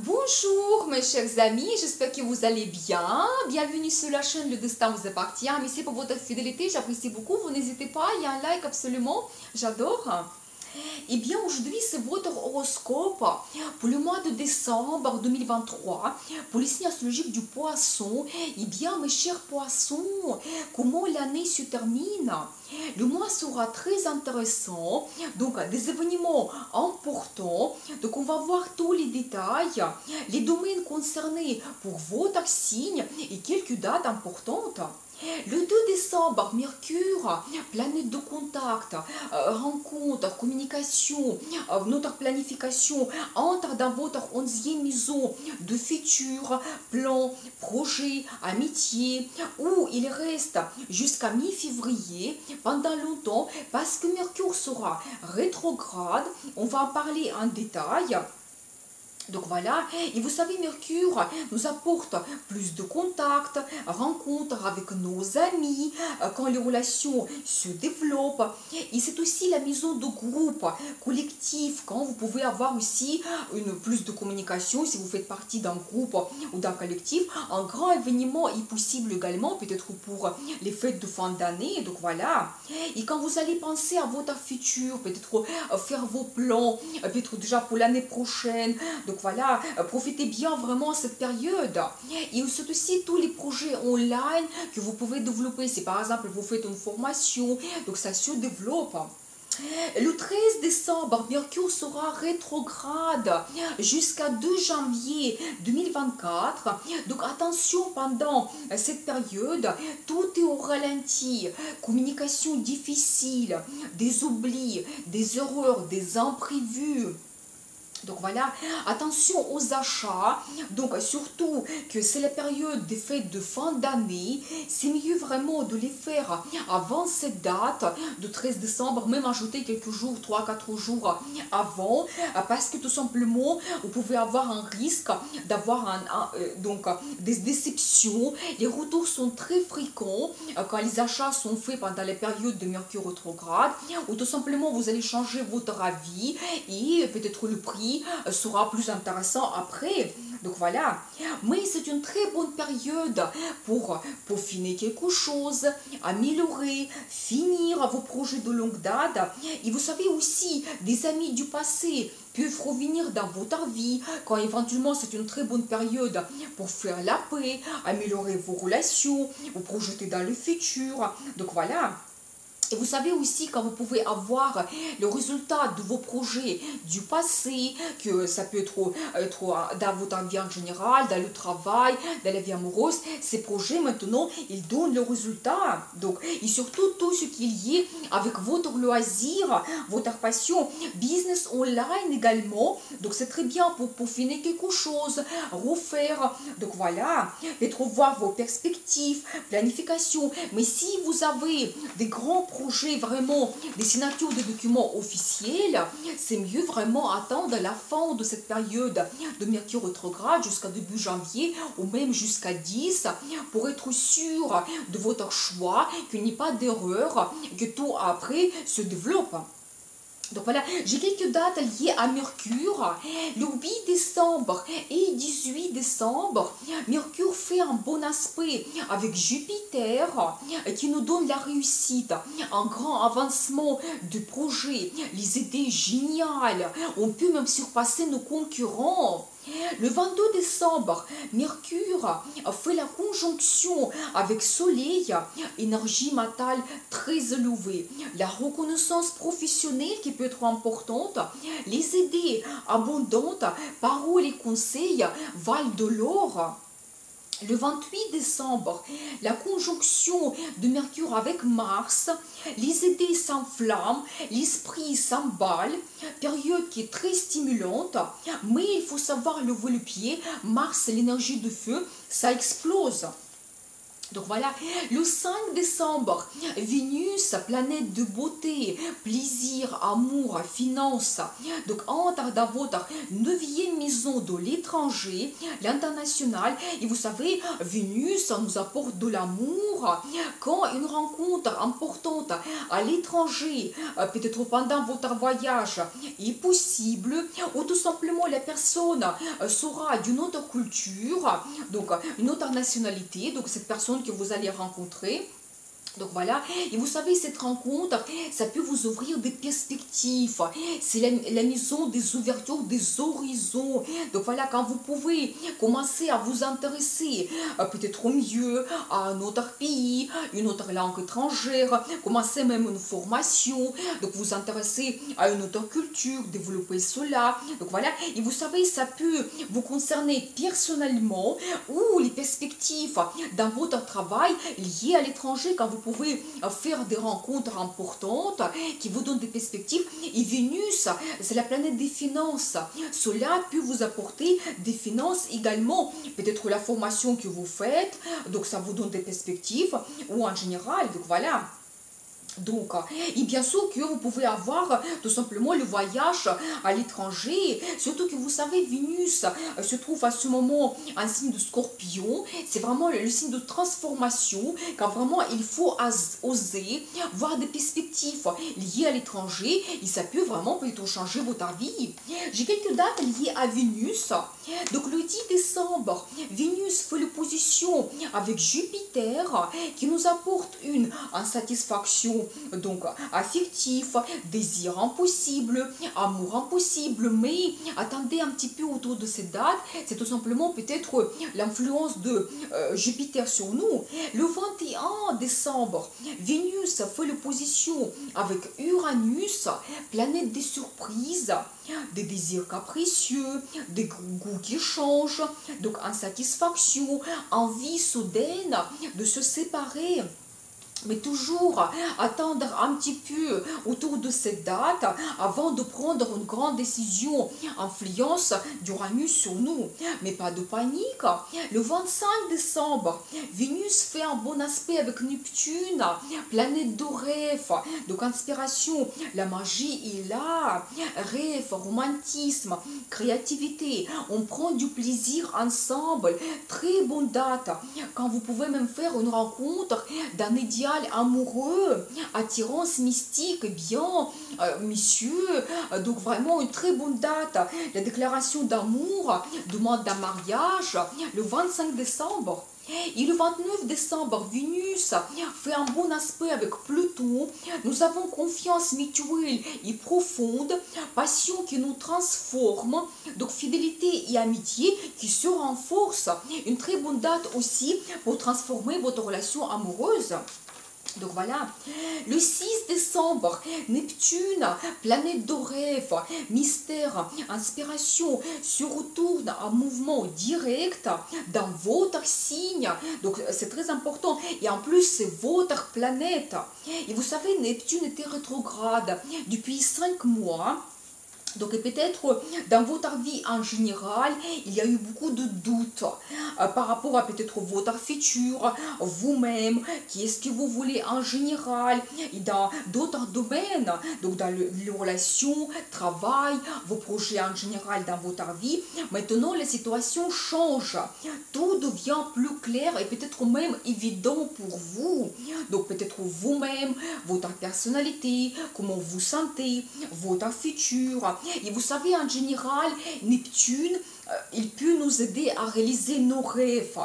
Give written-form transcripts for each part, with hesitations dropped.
Bonjour mes chers amis, j'espère que vous allez bien. Bienvenue sur la chaîne Le Destin vous appartient. Merci pour votre fidélité, j'apprécie beaucoup. Vous n'hésitez pas, il y a un like absolument, j'adore. Et bien aujourd'hui c'est votre horoscope pour le mois de décembre 2023 pour les signes astrologiques du poisson. Et bien mes chers poissons, comment l'année se termine? Le mois sera très intéressant, donc des événements importants. Donc on va voir tous les détails, les domaines concernés pour votre signe et quelques dates importantes. Le 2 décembre, Mercure, planète de contact, rencontre, communication, notre planification entre dans votre 11e maison de futurs plans, projets, amitié, où il reste jusqu'à mi-février, pendant longtemps, parce que Mercure sera rétrograde. On va en parler en détail. Donc voilà, et vous savez, Mercure nous apporte plus de contacts, rencontres avec nos amis, quand les relations se développent. Et c'est aussi la maison de groupe, collectif, quand vous pouvez avoir aussi plus de communication, si vous faites partie d'un groupe ou d'un collectif. Un grand événement est possible également, peut-être pour les fêtes de fin d'année, donc voilà. Et quand vous allez penser à votre futur, peut-être faire vos plans, peut-être déjà pour l'année prochaine, donc voilà, profitez bien vraiment cette période. Et c'est aussi tous les projets online que vous pouvez développer. Si par exemple vous faites une formation, donc ça se développe. Le 13 décembre, Mercure sera rétrograde jusqu'à 2 janvier 2024. Donc attention, pendant cette période, tout est au ralenti. Communication difficile, des oublis, des erreurs, des imprévus. Donc voilà, attention aux achats, donc surtout que c'est la période des fêtes de fin d'année, c'est mieux vraiment de les faire avant cette date de 13 décembre, même ajouter quelques jours, 3-4 jours avant, parce que tout simplement, vous pouvez avoir un risque d'avoir donc des déceptions. Les retours sont très fréquents quand les achats sont faits pendant la période de Mercure rétrograde, ou tout simplement vous allez changer votre avis et peut-être le prix sera plus intéressant après. Donc voilà, mais c'est une très bonne période pour peaufiner quelque chose, améliorer, finir vos projets de longue date. Et vous savez aussi, des amis du passé peuvent revenir dans votre vie, quand éventuellement c'est une très bonne période pour faire la paix, améliorer vos relations, vous projeter dans le futur. Donc voilà. Et vous savez aussi quand vous pouvez avoir le résultat de vos projets du passé, que ça peut être dans votre vie en général, dans le travail, dans la vie amoureuse, ces projets maintenant, ils donnent le résultat. Donc, et surtout tout ce qui est lié avec votre loisir, votre passion, business online également. Donc c'est très bien pour finir quelque chose, refaire. Donc voilà, peut-être voir vos perspectives, planification. Mais si vous avez des grands projets, vraiment des signatures de documents officiels, c'est mieux vraiment attendre la fin de cette période de Mercure rétrograde jusqu'à début janvier ou même jusqu'à 10 pour être sûr de votre choix, qu'il n'y ait pas d'erreur, que tout après se développe. Donc voilà, j'ai quelques dates liées à Mercure. Le 8 décembre et 18 décembre, Mercure fait un bon aspect avec Jupiter qui nous donne la réussite, un grand avancement de projet, les idées géniales. On peut même surpasser nos concurrents. Le 22 décembre, Mercure fait la conjonction avec Soleil, énergie mentale très élevée. La reconnaissance professionnelle qui peut être importante, les idées abondantes, paroles et conseils valent de l'or. Le 28 décembre, la conjonction de Mercure avec Mars, les idées s'enflamment, l'esprit s'emballe, période qui est très stimulante, mais il faut savoir lever le pied. Mars, l'énergie de feu, ça explose. Donc voilà, le 5 décembre, Vénus, planète de beauté, plaisir, amour, finance. Donc entre dans votre 9e maison de l'étranger, l'international. Et vous savez, Vénus nous apporte de l'amour. Quand une rencontre importante à l'étranger, peut-être pendant votre voyage, est possible, ou tout simplement la personne sera d'une autre culture, donc une autre nationalité, donc cette personne que vous allez rencontrer. Donc voilà, et vous savez, cette rencontre, ça peut vous ouvrir des perspectives. C'est la maison des ouvertures, des horizons. Donc voilà, quand vous pouvez commencer à vous intéresser peut-être au mieux à un autre pays, une autre langue étrangère, commencer même une formation, donc vous intéresser à une autre culture, développer cela. Donc voilà, et vous savez, ça peut vous concerner personnellement ou les perspectives dans votre travail liées à l'étranger quand vous pouvez faire des rencontres importantes qui vous donnent des perspectives. Et Vénus, c'est la planète des finances. Cela peut vous apporter des finances également. Peut-être la formation que vous faites, donc ça vous donne des perspectives, ou en général, donc voilà. Donc, et bien sûr que vous pouvez avoir tout simplement le voyage à l'étranger, surtout que vous savez, Vénus se trouve à ce moment en signe de Scorpion, c'est vraiment le signe de transformation, quand vraiment il faut oser voir des perspectives liées à l'étranger, et ça peut vraiment peut-être changer votre vie. J'ai quelques dates liées à Vénus. Donc le 10 décembre, Vénus fait l'opposition avec Jupiter, qui nous apporte une insatisfaction donc affectif, désir impossible, amour impossible, mais attendez un petit peu autour de cette date, c'est tout simplement peut-être l'influence de Jupiter sur nous. Le 21 décembre, Vénus fait l'opposition avec Uranus, planète des surprises, des désirs capricieux, des goûts qui changent, donc insatisfaction, envie soudaine de se séparer. Mais toujours attendre un petit peu autour de cette date avant de prendre une grande décision. Influence d'Uranus sur nous. Mais pas de panique. Le 25 décembre, Vénus fait un bon aspect avec Neptune, planète de rêve. Donc inspiration, la magie est là. Rêve, romantisme, créativité. On prend du plaisir ensemble. Très bonne date. Quand vous pouvez même faire une rencontre d'un idéal amoureux, attirance mystique, bien, messieurs, donc vraiment une très bonne date. La déclaration d'amour, demande d'un mariage, le 25 décembre. Et le 29 décembre, Vénus fait un bon aspect avec Pluton. Nous avons confiance mutuelle et profonde, passion qui nous transforme, donc fidélité et amitié qui se renforcent. Une très bonne date aussi pour transformer votre relation amoureuse. Donc voilà, le 6 décembre, Neptune, planète de rêve, mystère, inspiration, se retourne en mouvement direct dans votre signe. Donc c'est très important. Et en plus, c'est votre planète. Et vous savez, Neptune était rétrograde depuis 5 mois. Donc peut-être dans votre vie en général, il y a eu beaucoup de doutes par rapport à peut-être votre futur, vous-même, qui est-ce que vous voulez en général, et dans d'autres domaines, donc dans les relations, travail, vos projets en général dans votre vie. Maintenant, la situation change, tout devient plus clair et peut-être même évident pour vous. Donc peut-être vous-même, votre personnalité, comment vous sentez, votre futur. Et vous savez, en général, Neptune, il peut nous aider à réaliser nos rêves.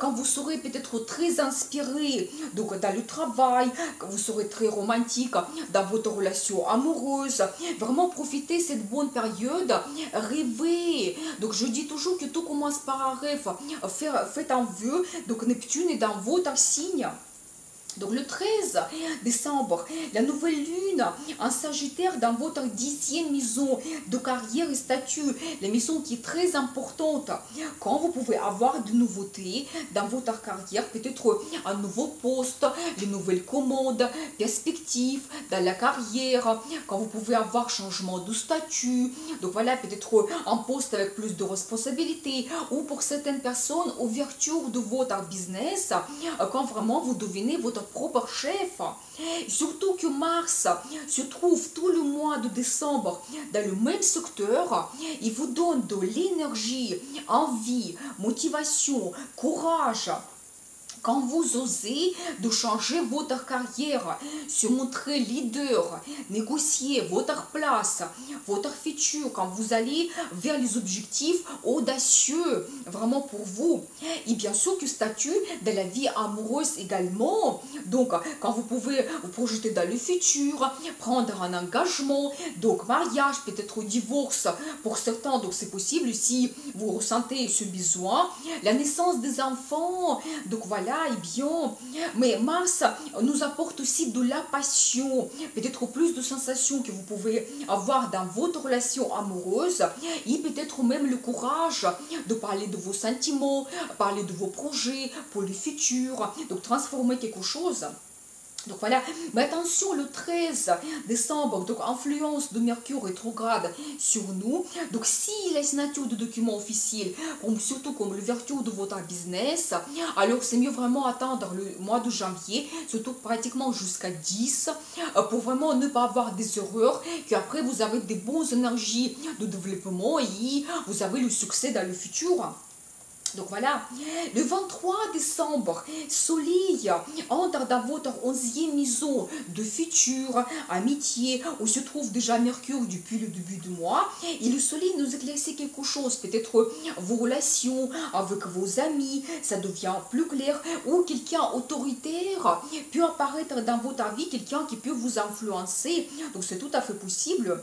Quand vous serez peut-être très inspiré, donc dans le travail, quand vous serez très romantique dans votre relation amoureuse, vraiment profitez de cette bonne période, rêvez. Donc je dis toujours que tout commence par un rêve. Faites un vœu, donc Neptune est dans votre signe. Donc le 13 décembre, la nouvelle lune en Sagittaire dans votre 10e maison de carrière et statut, la maison qui est très importante. Quand vous pouvez avoir de nouveautés dans votre carrière, peut-être un nouveau poste, de nouvelles commandes, perspectives dans la carrière, quand vous pouvez avoir changement de statut, donc voilà, peut-être un poste avec plus de responsabilités, ou pour certaines personnes, ouverture de votre business, quand vraiment vous devenez votre propre chef. Surtout que Mars se trouve tout le mois de décembre dans le même secteur, il vous donne de l'énergie, envie, motivation, courage. Quand vous osez de changer votre carrière, se montrer leader, négocier votre place, votre futur, quand vous allez vers les objectifs audacieux, vraiment pour vous. Et bien sûr que statut de la vie amoureuse également. Donc, quand vous pouvez vous projeter dans le futur, prendre un engagement, donc mariage, peut-être divorce pour certains, donc c'est possible si vous ressentez ce besoin. La naissance des enfants, donc voilà. Et bien, mais Mars nous apporte aussi de la passion, peut-être plus de sensations que vous pouvez avoir dans votre relation amoureuse, et peut-être même le courage de parler de vos sentiments, parler de vos projets pour le futur, donc transformer quelque chose. Donc voilà, mais attention, le 13 décembre, donc influence de Mercure rétrograde sur nous. Donc si la signature de documents officiels, surtout comme l'ouverture de votre business, alors c'est mieux vraiment attendre le mois de janvier, surtout pratiquement jusqu'à 10, pour vraiment ne pas avoir des erreurs, qu'après vous avez des bonnes énergies de développement et vous avez le succès dans le futur. Donc voilà, le 23 décembre, Soleil entre dans votre 11e maison de futur, amitié, où se trouve déjà Mercure depuis le début du mois. Et le Soleil nous éclaircit quelque chose, peut-être vos relations avec vos amis, ça devient plus clair, ou quelqu'un autoritaire peut apparaître dans votre vie, quelqu'un qui peut vous influencer. Donc c'est tout à fait possible.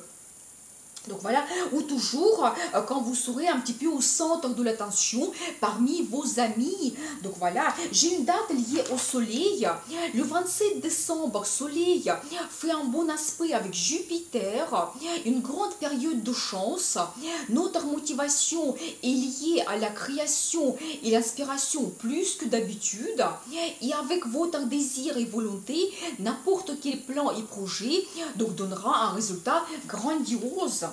Donc voilà, ou toujours quand vous serez un petit peu au centre de l'attention parmi vos amis. Donc voilà, j'ai une date liée au soleil. Le 27 décembre, soleil fait un bon aspect avec Jupiter, une grande période de chance. Notre motivation est liée à la création et l'inspiration plus que d'habitude. Et avec votre désir et volonté, n'importe quel plan et projet donc donnera un résultat grandiose.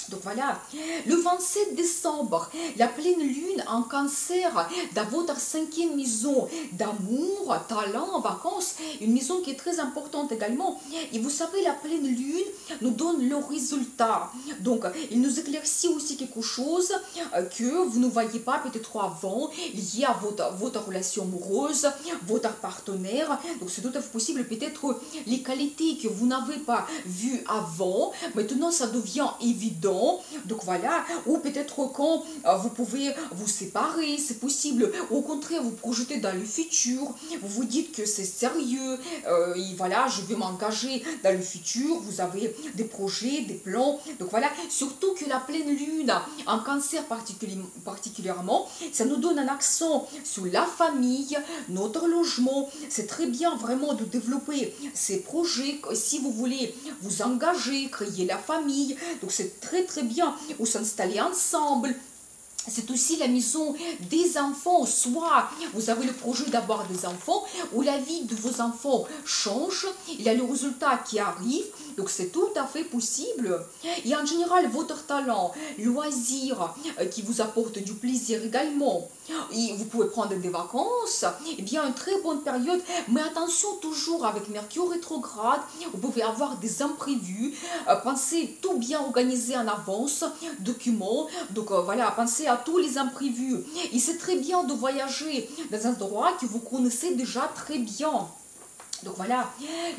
Donc voilà, le 27 décembre, la pleine lune en cancer dans votre 5e maison d'amour, talent, vacances, une maison qui est très importante également. Et vous savez, la pleine lune nous donne le résultat. Donc, il nous éclaircit aussi quelque chose que vous ne voyez pas peut-être avant, lié à votre relation amoureuse, votre partenaire. Donc, c'est tout à fait possible, peut-être les qualités que vous n'avez pas vues avant, maintenant ça devient évident. Donc voilà, ou peut-être quand vous pouvez vous séparer, c'est possible. Au contraire, vous projetez dans le futur, vous vous dites que c'est sérieux, et voilà, je vais m'engager dans le futur, vous avez des projets, des plans. Donc voilà, surtout que la pleine lune, en cancer particulièrement, ça nous donne un accent sur la famille, notre logement. C'est très bien vraiment de développer ces projets si vous voulez vous engager, créer la famille. Donc c'est très bien ou s'installer ensemble. C'est aussi la maison des enfants, soit vous avez le projet d'avoir des enfants, ou la vie de vos enfants change, il y a le résultat qui arrive, donc c'est tout à fait possible. Et en général, votre talent, loisir, qui vous apporte du plaisir également, et vous pouvez prendre des vacances, et bien une très bonne période, mais attention toujours avec Mercure rétrograde, vous pouvez avoir des imprévus, pensez tout bien organiser en avance, documents, donc voilà, pensez à tous les imprévus. Et c'est très bien de voyager dans un endroit que vous connaissez déjà très bien. Donc voilà,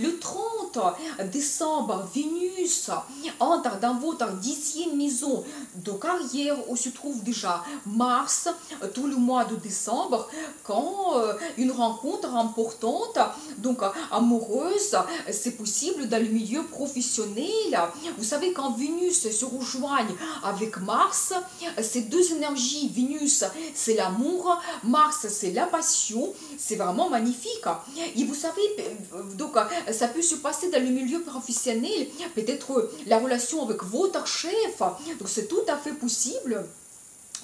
le 30 décembre, Vénus entre dans votre 10e maison de carrière où se trouve déjà Mars tout le mois de décembre, quand une rencontre importante, donc amoureuse, c'est possible dans le milieu professionnel. Vous savez, quand Vénus se rejoigne avec Mars, ces deux énergies, Vénus c'est l'amour, Mars c'est la passion, c'est vraiment magnifique. Et vous savez, donc ça peut se passer dans le milieu professionnel, peut-être la relation avec votre chef, donc c'est tout à fait possible.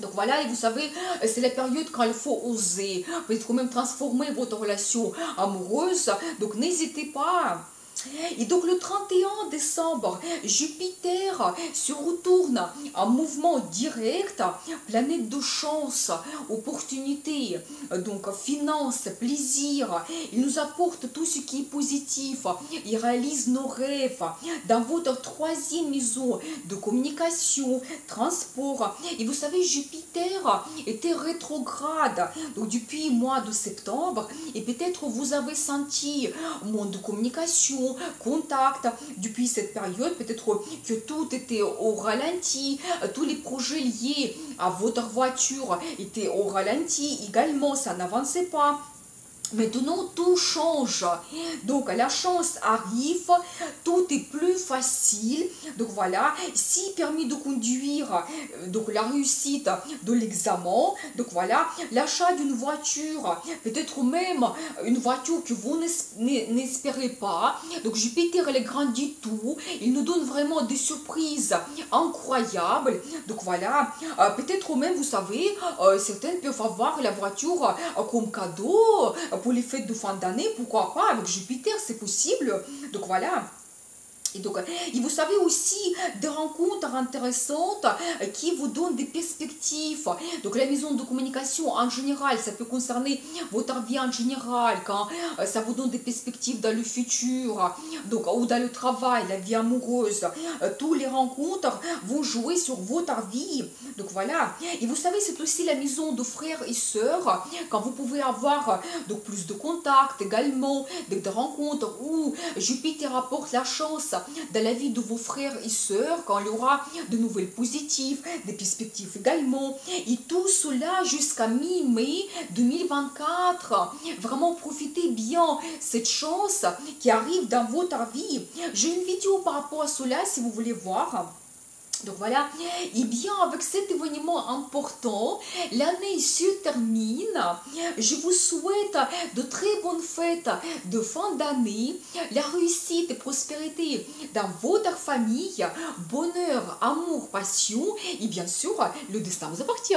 Donc voilà, et vous savez, c'est la période quand il faut oser, peut-être même transformer votre relation amoureuse, donc n'hésitez pas. Et donc le 31 décembre, Jupiter se retourne en mouvement direct, planète de chance, opportunité, donc finance, plaisir. Il nous apporte tout ce qui est positif, il réalise nos rêves dans votre 3e maison de communication, transport. Et vous savez, Jupiter était rétrograde donc depuis le mois de septembre, et peut-être vous avez senti monde de communication, contact depuis cette période, peut-être que tout était au ralenti, tous les projets liés à votre voiture étaient au ralenti également, ça n'avançait pas. Maintenant, tout change. Donc, la chance arrive, tout est plus facile. Donc, voilà, si permis de conduire, donc la réussite de l'examen, donc voilà, l'achat d'une voiture, peut-être même une voiture que vous n'espérez pas. Donc, Jupiter, elle grandit tout. Il nous donne vraiment des surprises incroyables. Donc, voilà, peut-être même, vous savez, certaines peuvent avoir la voiture comme cadeau pour les fêtes de fin d'année, pourquoi pas, avec Jupiter, c'est possible. Donc voilà. Et donc, et vous savez aussi des rencontres intéressantes qui vous donnent des perspectives. Donc, la maison de communication en général, ça peut concerner votre vie en général, quand ça vous donne des perspectives dans le futur, donc, ou dans le travail, la vie amoureuse. Tous les rencontres vont jouer sur votre vie. Donc, voilà. Et vous savez, c'est aussi la maison de frères et sœurs, quand vous pouvez avoir donc, plus de contacts également, des rencontres où Jupiter apporte la chance dans la vie de vos frères et sœurs, quand il y aura de nouvelles positives, des perspectives également, et tout cela jusqu'à mi-mai 2024. Vraiment profitez bien cette chance qui arrive dans votre vie. J'ai une vidéo par rapport à cela si vous voulez voir. Donc voilà, et bien avec cet événement important, l'année se termine. Je vous souhaite de très bonnes fêtes de fin d'année, la réussite et prospérité dans votre famille, bonheur, amour, passion et bien sûr, le destin vous appartient.